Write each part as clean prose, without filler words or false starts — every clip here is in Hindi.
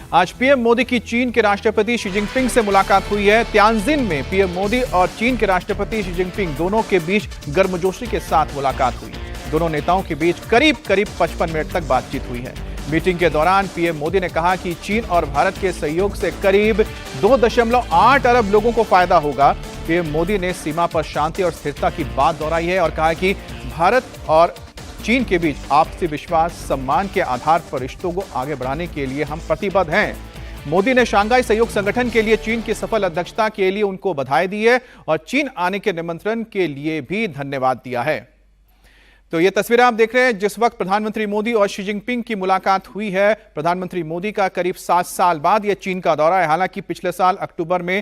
आज पीएम मोदी की चीन के राष्ट्रपति शी जिनपिंग से मुलाकात हुई है। तियानजिन में पीएम मोदी और चीन के राष्ट्रपति शी जिनपिंग दोनों के बीच गर्मजोशी के साथ मुलाकात हुई। दोनों नेताओं के बीच करीब 55 मिनट तक बातचीत हुई है। मीटिंग के दौरान पीएम मोदी ने कहा कि चीन और भारत के सहयोग से करीब 2.8 अरब लोगों को फायदा होगा। पीएम मोदी ने सीमा पर शांति और स्थिरता की बात दोहराई है और कहा कि भारत और चीन के बीच आपसी विश्वास, सम्मान के आधार पर रिश्तों को आगे बढ़ाने के लिए हम प्रतिबद्ध हैं। मोदी ने शंघाई सहयोग संगठन के लिए चीन की सफल अध्यक्षता के लिए उनको बधाई दी है और चीन आने के निमंत्रण के लिए भी धन्यवाद दिया है। तो ये तस्वीरें आप देख रहे हैं जिस वक्त प्रधानमंत्री मोदी और शी जिनपिंग की मुलाकात हुई है। प्रधानमंत्री मोदी का करीब 7 साल बाद यह चीन का दौरा है। हालांकि पिछले साल अक्टूबर में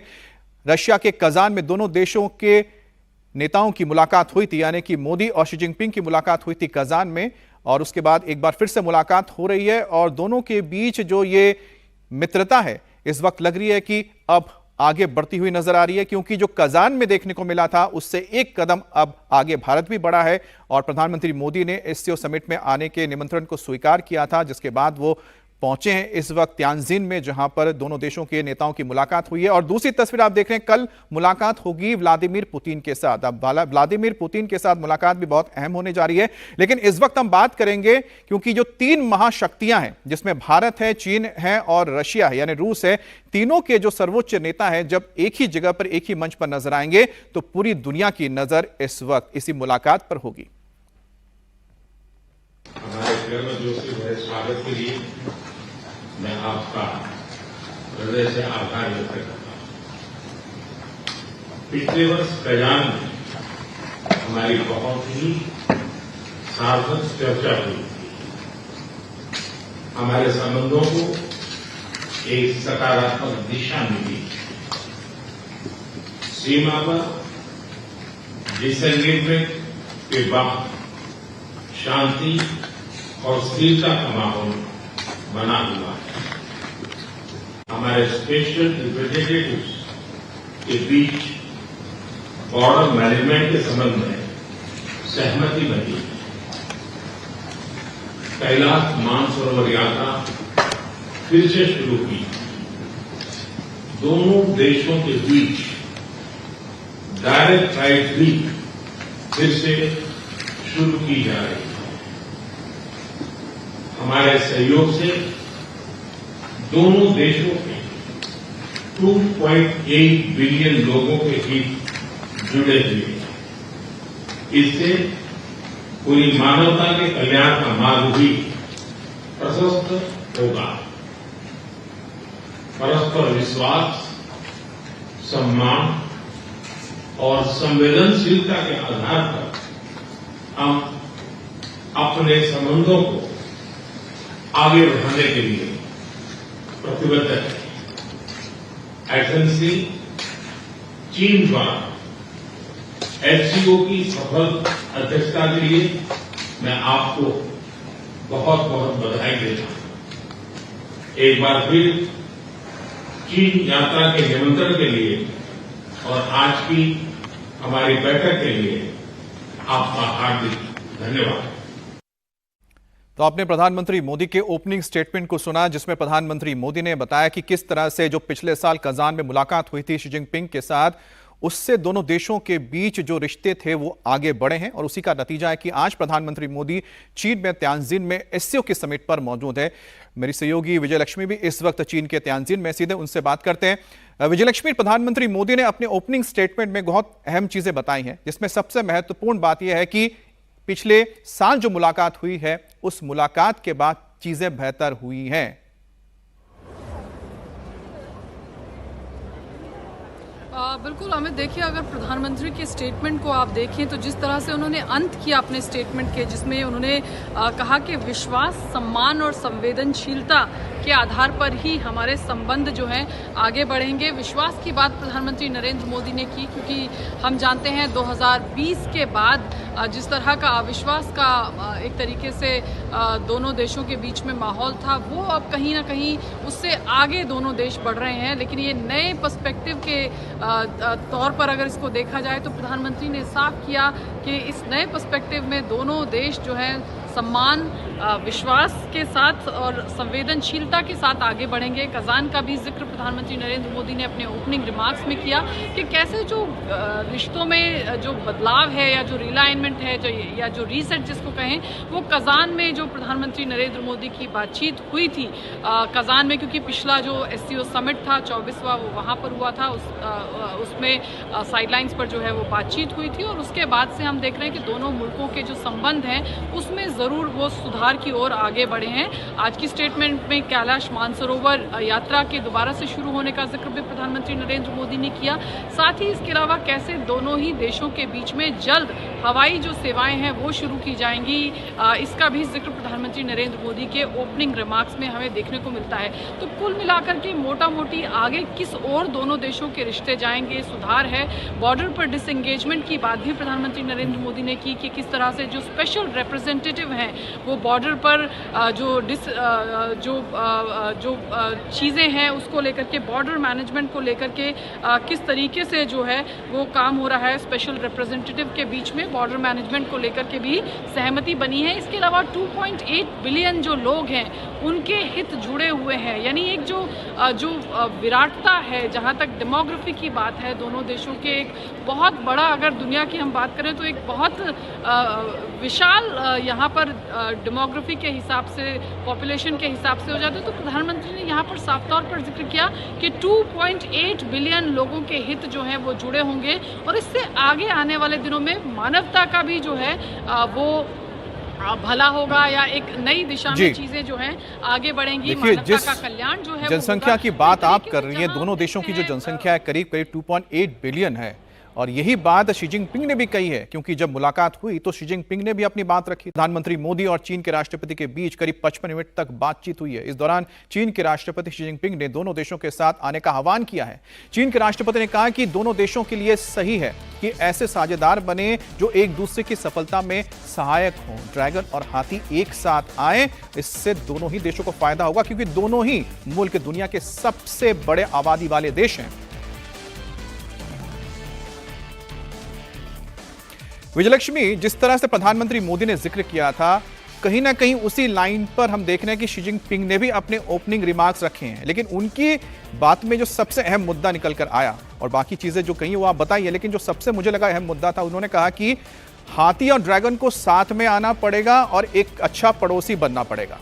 रशिया के कजान में दोनों देशों के नेताओं की मुलाकात हुई थी, यानी कि मोदी और शी जिनपिंग की मुलाकात हुई थी कजान में, और उसके बाद एक बार फिर से मुलाकात हो रही है और दोनों के बीच जो ये मित्रता है इस वक्त लग रही है कि अब आगे बढ़ती हुई नजर आ रही है, क्योंकि जो कजान में देखने को मिला था उससे एक कदम अब आगे भारत भी बढ़ा है और प्रधानमंत्री मोदी ने एससीओ समिट में आने के निमंत्रण को स्वीकार किया था, जिसके बाद वो पहुंचे हैं इस वक्त तियानजिन में, जहां पर दोनों देशों के नेताओं की मुलाकात हुई है। और दूसरी तस्वीर आप देख रहे हैं, कल मुलाकात होगी व्लादिमीर पुतिन के साथ। अब व्लादिमीर पुतिन के साथ मुलाकात भी बहुत अहम होने जा रही है, लेकिन इस वक्त हम बात करेंगे क्योंकि जो 3 महाशक्तियां हैं जिसमें भारत है, चीन है और रशिया है यानी रूस है, तीनों के जो सर्वोच्च नेता हैं जब एक ही जगह पर, एक ही मंच पर नजर आएंगे तो पूरी दुनिया की नजर इस वक्त इसी मुलाकात पर होगी। स्वागत के लिए मैं आपका हृदय से आभार व्यक्त करता हूं। पिछले वर्ष कजान में हमारी बहुत ही सार्थक चर्चा हुई थी। हमारे संबंधों को एक सकारात्मक दिशा मिली। सीमा पर डिसएंगेजमेंट के बाद शांति और स्थिरता का माहौल बना हुआ है। हमारे स्पेशल रिप्रेजेंटेटिव्स के बीच बॉर्डर मैनेजमेंट के संबंध में सहमति बनी। कैलाश मानसरोवर यात्रा फिर से शुरू की। दोनों देशों के बीच डायरेक्ट फ्लाइट भी फिर से शुरू की जा रही है। हमारे सहयोग से दोनों देशों के 2.8 बिलियन लोगों के हित जुड़े हुए हैं। इससे पूरी मानवता के कल्याण का मार्ग भी प्रशस्त होगा। परस्पर विश्वास, सम्मान और संवेदनशीलता के आधार पर हम अपने संबंधों को आगे बढ़ाने के लिए प्रतिबद्ध है। एजेंसी चीन द्वारा एचसीओ की सफल अध्यक्षता के लिए मैं आपको बहुत बहुत बधाई देता हूं। एक बार फिर चीन यात्रा के निमंत्रण के लिए और आज की हमारी बैठक के लिए आपका हार्दिक धन्यवाद। तो आपने प्रधानमंत्री मोदी के ओपनिंग स्टेटमेंट को सुना, जिसमें प्रधानमंत्री मोदी ने बताया कि किस तरह से जो पिछले साल कजान में मुलाकात हुई थी शी जिनपिंग के साथ, उससे दोनों देशों के बीच जो रिश्ते थे वो आगे बढ़े हैं और उसी का नतीजा है कि आज प्रधानमंत्री मोदी चीन में तियानजिन में एससीओ के समिट पर मौजूद है। मेरी सहयोगी विजयलक्ष्मी भी इस वक्त चीन के तियानजिन में, सीधे उनसे बात करते हैं। विजयलक्ष्मी, प्रधानमंत्री मोदी ने अपने ओपनिंग स्टेटमेंट में बहुत अहम चीजें बताई हैं, जिसमें सबसे महत्वपूर्ण बात यह है कि पिछले साल जो मुलाकात हुई है उस मुलाकात के बाद चीजें बेहतर हुई हैं। बिल्कुल अमित, देखिए अगर प्रधानमंत्री के स्टेटमेंट को आप देखें तो जिस तरह से उन्होंने अंत किया अपने स्टेटमेंट के, जिसमें उन्होंने कहा कि विश्वास, सम्मान और संवेदनशीलता के आधार पर ही हमारे संबंध जो हैं आगे बढ़ेंगे। विश्वास की बात प्रधानमंत्री नरेंद्र मोदी ने की, क्योंकि हम जानते हैं 2020 के बाद जिस तरह का अविश्वास का एक तरीके से दोनों देशों के बीच में माहौल था, वो अब कहीं ना कहीं उससे आगे दोनों देश बढ़ रहे हैं। लेकिन ये नए पर्सपेक्टिव के तौर पर अगर इसको देखा जाए तो प्रधानमंत्री ने साफ किया कि इस नए पर्सपेक्टिव में दोनों देश जो हैं सम्मान, विश्वास के साथ और संवेदनशीलता के साथ आगे बढ़ेंगे। कज़ान का भी जिक्र प्रधानमंत्री नरेंद्र मोदी ने अपने ओपनिंग रिमार्क्स में किया कि कैसे जो रिश्तों में जो बदलाव है या जो रिलाइनमेंट है या जो रीसेट जिसको कहें, वो कज़ान में जो प्रधानमंत्री नरेंद्र मोदी की बातचीत हुई थी कज़ान में, क्योंकि पिछला जो SCO समिट था 24वां वो वहाँ पर हुआ था, उसमें साइडलाइंस पर जो है वो बातचीत हुई थी और उसके बाद से हम देख रहे हैं कि दोनों मुल्कों के जो संबंध हैं उसमें ज़रूर वो सुधार की ओर आगे बढ़े हैं। आज की स्टेटमेंट में कैलाश मानसरोवर यात्रा के दोबारा से शुरू होने का जिक्र भी प्रधानमंत्री नरेंद्र मोदी ने किया। साथ ही इसके अलावा कैसे दोनों ही देशों के बीच में जल्द हवाई जो सेवाएं हैं वो शुरू की जाएंगी, इसका भी जिक्र प्रधानमंत्री नरेंद्र मोदी के ओपनिंग रिमार्क्स में हमें देखने को मिलता है। तो कुल मिलाकर के मोटा मोटी आगे किस ओर दोनों देशों के रिश्ते जाएंगे, सुधार है। बॉर्डर पर डिसएंगेजमेंट की बात भी प्रधानमंत्री नरेंद्र मोदी ने की कि किस तरह से जो स्पेशल रिप्रेजेंटेटिव हैं वो बॉर्डर पर जो चीज़ें हैं उसको लेकर के, बॉर्डर मैनेजमेंट को लेकर के किस तरीके से जो है वो काम हो रहा है स्पेशल रिप्रेजेंटेटिव के बीच में, बॉर्डर मैनेजमेंट को लेकर के भी सहमति बनी है। इसके अलावा 2.8 बिलियन जो लोग हैं उनके हित जुड़े हुए हैं, यानी एक जो विराटता है जहाँ तक डेमोग्राफी की बात है, दोनों देशों के एक बहुत बड़ा, अगर दुनिया की हम बात करें तो एक बहुत विशाल यहाँ पर डेमोग्राफी के हिसाब से, पॉपुलेशन के हिसाब से हो जाता है। तो प्रधानमंत्री ने यहाँ पर साफ तौर पर जिक्र किया कि 2.8 बिलियन लोगों के हित जो हैं वो जुड़े होंगे और इससे आगे आने वाले दिनों में मानवता का भी जो है वो भला होगा या एक नई दिशा में चीजें जो हैं आगे बढ़ेंगी। मानवता का कल्याण जो है, जनसंख्या की बात आप कर रही हैं, दोनों देशों की जो जनसंख्या है करीब करीब 2.8 बिलियन है और यही बात शी जिनपिंग ने भी कही है, क्योंकि जब मुलाकात हुई तो शी जिनपिंग ने भी अपनी बात रखी। प्रधानमंत्री मोदी और चीन के राष्ट्रपति के बीच करीब 55 मिनट तक बातचीत हुई है। इस दौरान चीन के राष्ट्रपति शी जिनपिंग ने दोनों देशों के साथ आने का आह्वान किया है। चीन के राष्ट्रपति ने कहा कि दोनों देशों के लिए सही है कि ऐसे साझेदार बने जो एक दूसरे की सफलता में सहायक हों। ड्रैगन और हाथी एक साथ आए, इससे दोनों ही देशों को फायदा होगा, क्योंकि दोनों ही मुल्क दुनिया के सबसे बड़े आबादी वाले देश हैं। विजयलक्ष्मी, जिस तरह से प्रधानमंत्री मोदी ने जिक्र किया था, कहीं ना कहीं उसी लाइन पर हम देख रहे हैं कि शी जिनपिंग ने भी अपने ओपनिंग रिमार्क्स रखे हैं, लेकिन उनकी बात में जो सबसे अहम मुद्दा निकल कर आया, और बाकी चीजें जो कहीं वो आप बताइए, लेकिन जो सबसे मुझे लगा अहम मुद्दा था, उन्होंने कहा कि हाथी और ड्रैगन को साथ में आना पड़ेगा और एक अच्छा पड़ोसी बनना पड़ेगा।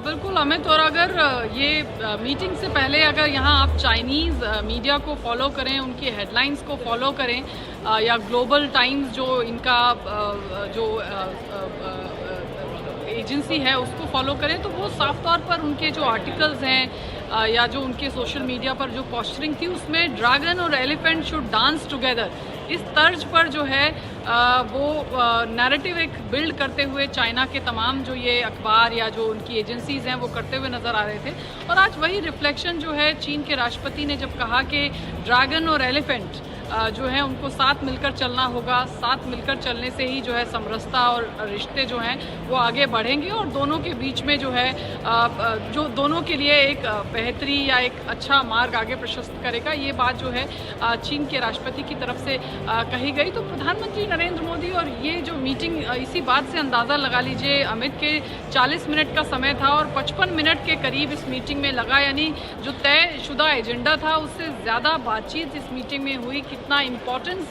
बिल्कुल अमित, और अगर ये मीटिंग से पहले अगर यहाँ आप चाइनीज़ मीडिया को फॉलो करें, उनकी हेडलाइंस को फॉलो करें, या ग्लोबल टाइम्स जो इनका जो एजेंसी है उसको फॉलो करें, तो वो साफ तौर पर उनके जो आर्टिकल्स हैं या जो उनके सोशल मीडिया पर जो पोस्टरिंग थी उसमें ड्रैगन और एलिफेंट शुड डांस टुगेदर, इस तर्ज पर जो है वो नैरेटिव एक बिल्ड करते हुए चाइना के तमाम जो ये अखबार या जो उनकी एजेंसीज़ हैं वो करते हुए नज़र आ रहे थे। और आज वही रिफ्लेक्शन जो है चीन के राष्ट्रपति ने जब कहा कि ड्रैगन और एलिफेंट जो है उनको साथ मिलकर चलना होगा, साथ मिलकर चलने से ही जो है समरसता और रिश्ते जो हैं वो आगे बढ़ेंगे और दोनों के बीच में जो है जो दोनों के लिए एक बेहतरी या एक अच्छा मार्ग आगे प्रशस्त करेगा, ये बात जो है चीन के राष्ट्रपति की तरफ से कही गई। तो प्रधानमंत्री नरेंद्र मोदी और ये जो मीटिंग, इसी बात से अंदाज़ा लगा लीजिए अमित के 40 मिनट का समय था और 55 मिनट के करीब इस मीटिंग में लगा, यानी जो तयशुदा एजेंडा था उससे ज़्यादा बातचीत इस मीटिंग में हुई। कितना इम्पोर्टेंस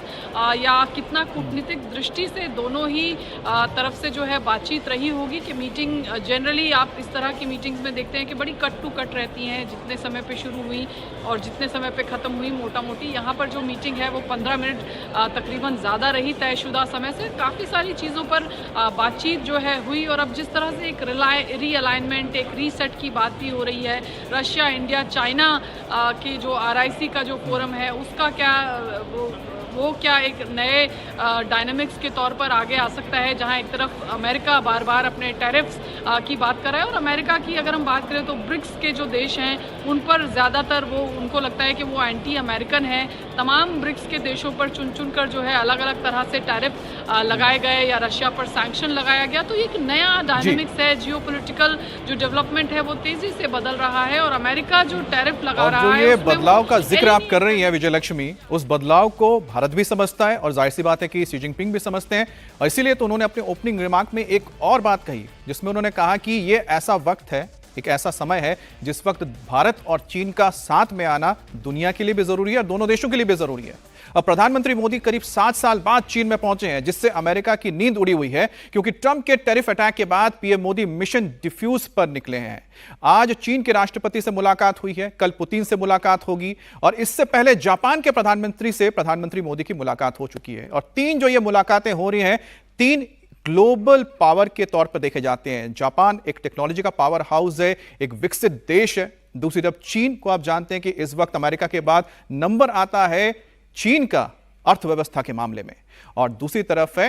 या कितना कूटनीतिक दृष्टि से दोनों ही तरफ से जो है बातचीत रही होगी कि मीटिंग जनरली आप इस तरह की मीटिंग्स में देखते हैं कि बड़ी कट टू कट रहती हैं, जितने समय पे शुरू हुई और जितने समय पे ख़त्म हुई मोटा मोटी। यहाँ पर जो मीटिंग है वो 15 मिनट तकरीबन ज़्यादा रही तयशुदा समय से। काफ़ी सारी चीज़ों पर बातचीत जो है हुई और अब जिस तरह से एक रीअलाइनमेंट, एक रीसेट की बात भी हो रही है, रशिया, इंडिया, चाइना के जो RIC का जो फोरम है उसका क्या वो क्या एक नए डायनामिक्स के तौर पर आगे आ सकता है, जहां एक तरफ अमेरिका बार बार अपने टैरिफ्स की बात कर रहा है और अमेरिका की अगर हम बात करें तो ब्रिक्स के जो देश हैं उन पर ज़्यादातर वो उनको लगता है कि वो एंटी अमेरिकन है। तमाम ब्रिक्स के देशों पर चुन चुन कर जो है अलग अलग तरह से टैरिफ लगाए गए या रशिया पर सैंक्शन लगाया गया, तो एक नया डायनामिक्स है, जियोपॉलिटिकल जो डेवलपमेंट है वो तेजी से बदल रहा है और अमेरिका जो टैरिफ लगा और रहा जो है ये उसमें बदलाव वो का जिक्र आप कर रही नहीं हैं विजय लक्ष्मी, उस बदलाव को भारत भी समझता है और जाहिर सी बात है कि शी जिनपिंग भी समझते हैं। और इसीलिए तो उन्होंने अपने ओपनिंग रिमार्क में एक और बात कही जिसमें उन्होंने कहा कि ये ऐसा वक्त है, एक ऐसा समय है जिस वक्त भारत और चीन का साथ में आना दुनिया के लिए भी जरूरी है और दोनों देशों के लिए भी जरूरी है। अब प्रधानमंत्री मोदी करीब 7 साल बाद चीन में पहुंचे हैं, जिससे अमेरिका की नींद उड़ी हुई है, क्योंकि ट्रंप के टैरिफ अटैक के बाद पीएम मोदी मिशन डिफ्यूज पर निकले हैं। आज चीन के राष्ट्रपति से मुलाकात हुई है, कल पुतिन से मुलाकात होगी और इससे पहले जापान के प्रधानमंत्री से प्रधानमंत्री मोदी की मुलाकात हो चुकी है। और तीन जो ये मुलाकातें हो रही हैं, तीन ग्लोबल पावर के तौर पर देखे जाते हैं। जापान एक टेक्नोलॉजी का पावर हाउस है, एक विकसित देश है। दूसरी तरफ चीन को आप जानते हैं कि इस वक्त अमेरिका के बाद नंबर आता है चीन का अर्थव्यवस्था के मामले में, और दूसरी तरफ है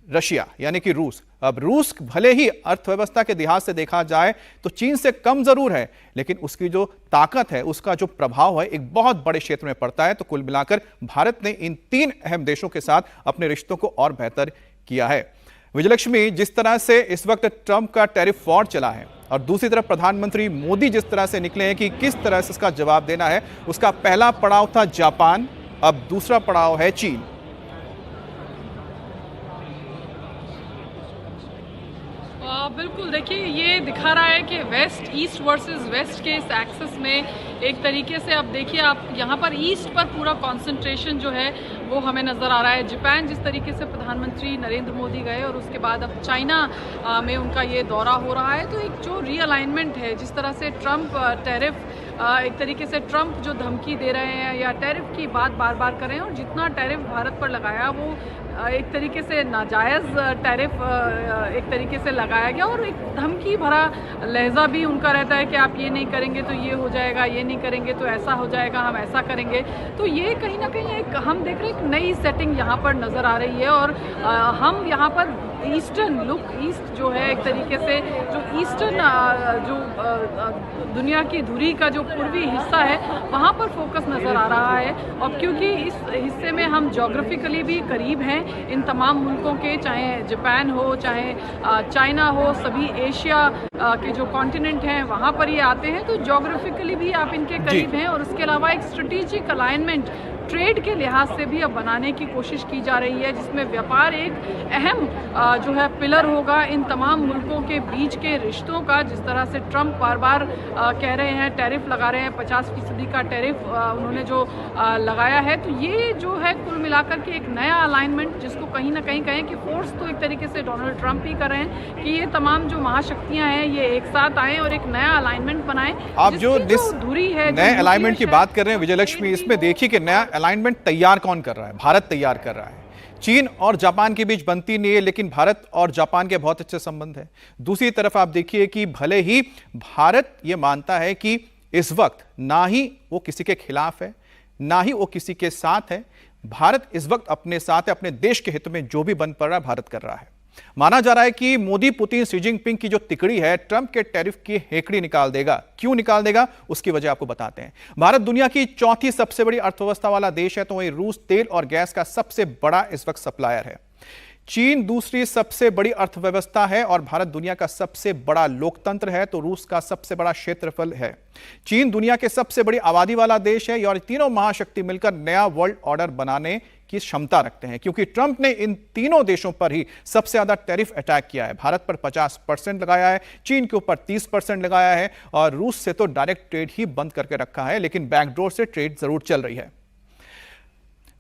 रशिया यानी कि रूस। अब रूस भले ही अर्थव्यवस्था के लिहाज से देखा जाए तो चीन से कम जरूर है, लेकिन उसकी जो ताकत है, उसका जो प्रभाव है, एक बहुत बड़े क्षेत्र में पड़ता है। तो कुल मिलाकर भारत ने इन तीन अहम देशों के साथ अपने रिश्तों को और बेहतर किया है। विजयलक्ष्मी, जिस तरह से इस वक्त ट्रंप का टैरिफ वॉर चला है और दूसरी तरफ प्रधानमंत्री मोदी जिस तरह से निकले हैं कि किस तरह से इसका जवाब देना है, उसका पहला पड़ाव था जापान, अब दूसरा पड़ाव है चीन। बिल्कुल, देखिए ये दिखा रहा है कि वेस्ट ईस्ट वर्सेस वेस्ट के इस एक्सेस में एक तरीके से अब देखिए आप यहाँ पर ईस्ट पर पूरा कंसंट्रेशन जो है वो हमें नज़र आ रहा है। जापान जिस तरीके से प्रधानमंत्री नरेंद्र मोदी गए और उसके बाद अब चाइना में उनका ये दौरा हो रहा है, तो एक जो रीअलाइनमेंट है, जिस तरह से ट्रंप टैरिफ एक तरीके से ट्रंप जो धमकी दे रहे हैं या टैरिफ की बात बार बार कर रहे हैं, और जितना टैरिफ भारत पर लगाया वो एक तरीके से नाजायज़ टैरिफ एक तरीके से लगाया गया और एक धमकी भरा लहजा भी उनका रहता है कि आप ये नहीं करेंगे तो ये हो जाएगा, ये नहीं करेंगे तो ऐसा हो जाएगा, हम ऐसा करेंगे। तो ये कहीं ना कहीं एक हम देख रहे हैं एक नई सेटिंग यहाँ पर नज़र आ रही है और हम यहाँ पर ईस्टर्न लुक, ईस्ट जो है एक तरीके से जो ईस्टर्न जो दुनिया की धुरी का जो पूर्वी हिस्सा है वहाँ पर फोकस नज़र आ रहा है। और क्योंकि इस हिस्से में हम जोग्राफिकली भी करीब हैं इन तमाम मुल्कों के, चाहे जापान हो, चाहे चाइना हो, सभी एशिया के जो कॉन्टिनेंट हैं वहाँ पर ये आते हैं, तो जोग्राफिकली भी आप इनके करीब हैं। और उसके अलावा एक स्ट्रेटेजिक अलाइनमेंट ट्रेड के लिहाज से भी अब बनाने की कोशिश की जा रही है, जिसमें व्यापार एक अहम जो है पिलर होगा इन तमाम मुल्कों के बीच के रिश्तों का। जिस तरह से ट्रंप बार बार कह रहे हैं, टैरिफ लगा रहे हैं, 50% का टैरिफ उन्होंने जो लगाया है, तो ये जो है कुल मिलाकर के एक नया अलाइनमेंट, जिसको कहीं ना कहीं कहें कि फोर्स तो एक तरीके से डोनाल्ड ट्रंप ही कर रहे हैं कि ये तमाम जो महाशक्तियां हैं ये एक साथ आएं और एक नया अलाइनमेंट बनाएं। आप जो धुरी है, नए अलाइनमेंट की बात कर रहे हैं विजयलक्ष्मी, इसमें देखिए कि नया अलाइनमेंट तैयार कौन कर रहा है? भारत तैयार कर रहा है। चीन और जापान के बीच बनती नहीं है, लेकिन भारत और जापान के बहुत अच्छे संबंध हैं। दूसरी तरफ आप देखिए कि भले ही भारत ये मानता है कि इस वक्त ना ही वो किसी के खिलाफ है, ना ही वो किसी के साथ है, भारत इस वक्त अपने साथ है, अपने देश के हित में जो भी बन पड़ रहा है भारत कर रहा है। माना जा रहा है कि मोदी, पुतिन, शी जिनपिंग की जो तिकड़ी है ट्रंप के टैरिफ की हेकड़ी निकाल देगा। क्यों निकाल देगा, उसकी वजह आपको बताते हैं। भारत दुनिया की चौथी सबसे बड़ी अर्थव्यवस्था वाला देश है, तो वहीं रूस तेल और गैस का सबसे बड़ा इस वक्त सप्लायर है। चीन दूसरी सबसे बड़ी अर्थव्यवस्था है और भारत दुनिया का सबसे बड़ा लोकतंत्र है, तो रूस का सबसे बड़ा क्षेत्रफल है। चीन दुनिया के सबसे बड़ी आबादी वाला देश है और तीनों महाशक्ति मिलकर नया वर्ल्ड ऑर्डर बनाने की क्षमता रखते हैं, क्योंकि ट्रंप ने इन तीनों देशों पर ही सबसे ज्यादा टैरिफ अटैक किया है। भारत पर 50% लगाया है, चीन के ऊपर 30% लगाया है और रूस से तो डायरेक्ट ट्रेड ही बंद करके रखा है, लेकिन बैकडोर से ट्रेड जरूर चल रही है।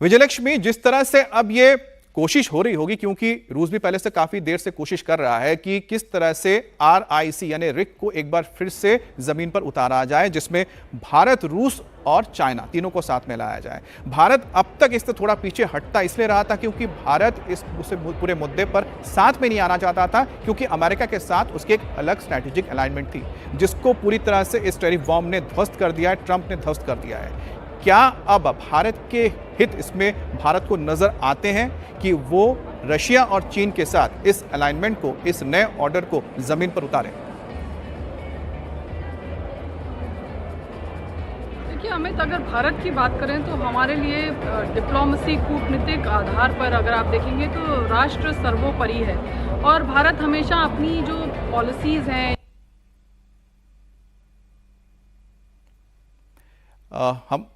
विजयलक्ष्मी, जिस तरह से अब ये कोशिश हो रही होगी, क्योंकि रूस भी पहले से काफी देर से कोशिश कर रहा है कि किस तरह से RIC यानी रिक को एक बार फिर से जमीन पर उतारा जाए, जिसमें भारत, रूस और चाइना तीनों को साथ में लाया जाए। भारत अब तक इससे थोड़ा पीछे हटता इसलिए रहा था क्योंकि भारत इस पूरे मुद्दे पर साथ में नहीं आना चाहता था, क्योंकि अमेरिका के साथ उसकी एक अलग स्ट्रैटेजिक अलाइनमेंट थी, जिसको पूरी तरह से इस टैरिफ बॉम्ब ने ध्वस्त कर दिया है, ट्रंप ने ध्वस्त कर दिया है। क्या अब भारत के हित इसमें भारत को नजर आते हैं कि वो रशिया और चीन के साथ इस अलाइनमेंट को, इस नए ऑर्डर को जमीन पर उतारें? देखिए अमित, अगर भारत की बात करें तो हमारे लिए डिप्लोमेसी, कूटनीतिक आधार पर अगर आप देखेंगे तो राष्ट्र सर्वोपरि है और भारत हमेशा अपनी जो पॉलिसीज हैं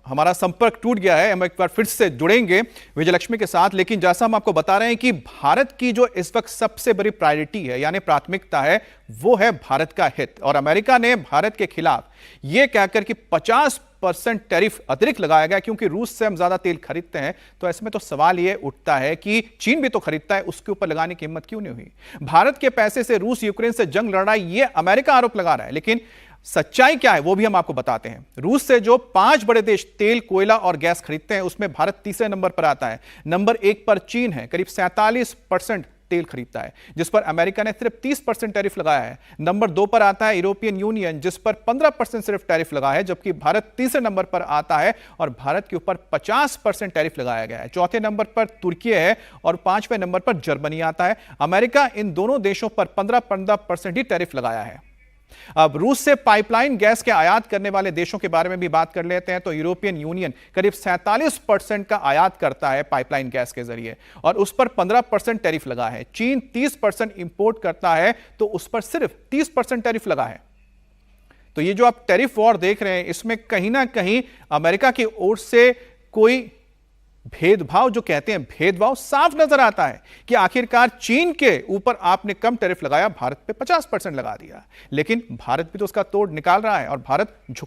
हमारा संपर्क टूट गया है। हम एक बार फिर से जुड़ेंगे विजयलक्ष्मी के साथ, लेकिन जैसा हम आपको बता रहे हैं कि भारत की जो इस वक्त सबसे बड़ी प्रायोरिटी है यानी प्राथमिकता है वो है भारत का हित। और अमेरिका ने भारत के खिलाफ यह कहकर कि 50% टैरिफ अतिरिक्त लगाया गया क्योंकि रूस से हम ज्यादा तेल खरीदते हैं। तो ऐसे में तो सवाल यह उठता है कि चीन भी तो खरीदता है, उसके ऊपर लगाने की हिम्मत क्यों नहीं हुई? भारत के पैसे से रूस यूक्रेन से जंग लड़ रहा है, यह अमेरिका आरोप लगा रहा है, लेकिन सच्चाई क्या है वो भी हम आपको बताते हैं। रूस से जो 5 बड़े देश तेल, कोयला और गैस खरीदते हैं उसमें भारत तीसरे नंबर पर आता है। नंबर 1 पर चीन है, करीब 47% तेल खरीदता है, जिस पर अमेरिका ने सिर्फ 30% टैरिफ लगाया है। नंबर 2 पर आता है यूरोपियन यूनियन, जिस पर 15% सिर्फ टैरिफ लगा है, जबकि भारत तीसरे नंबर पर आता है और भारत के ऊपर 50% टैरिफ लगाया गया है। चौथे नंबर पर तुर्की है और 5वें नंबर पर जर्मनी आता है। अमेरिका इन दोनों देशों पर 15% ही टैरिफ लगाया है। अब रूस से पाइपलाइन गैस के आयात करने वाले देशों के बारे में भी बात कर लेते हैं। तो यूरोपियन यूनियन करीब 47% का आयात करता है पाइपलाइन गैस के जरिए और उस पर 15% टैरिफ लगा है। चीन 30% इंपोर्ट करता है तो उस पर सिर्फ 30% टैरिफ लगा है। तो ये जो आप टैरिफ वॉर देख रहे हैं इसमें कहीं ना कहीं अमेरिका की ओर से कोई भेदभाव, जो कहते हैं भेदभाव, साफ नजर आता है कि आखिरकार चीन के ऊपर आपने कम टैरिफ लगाया, भारत पे 50% लगा दिया, लेकिन भारत भी तो उसका तोड़ निकाल रहा है और भारत झुक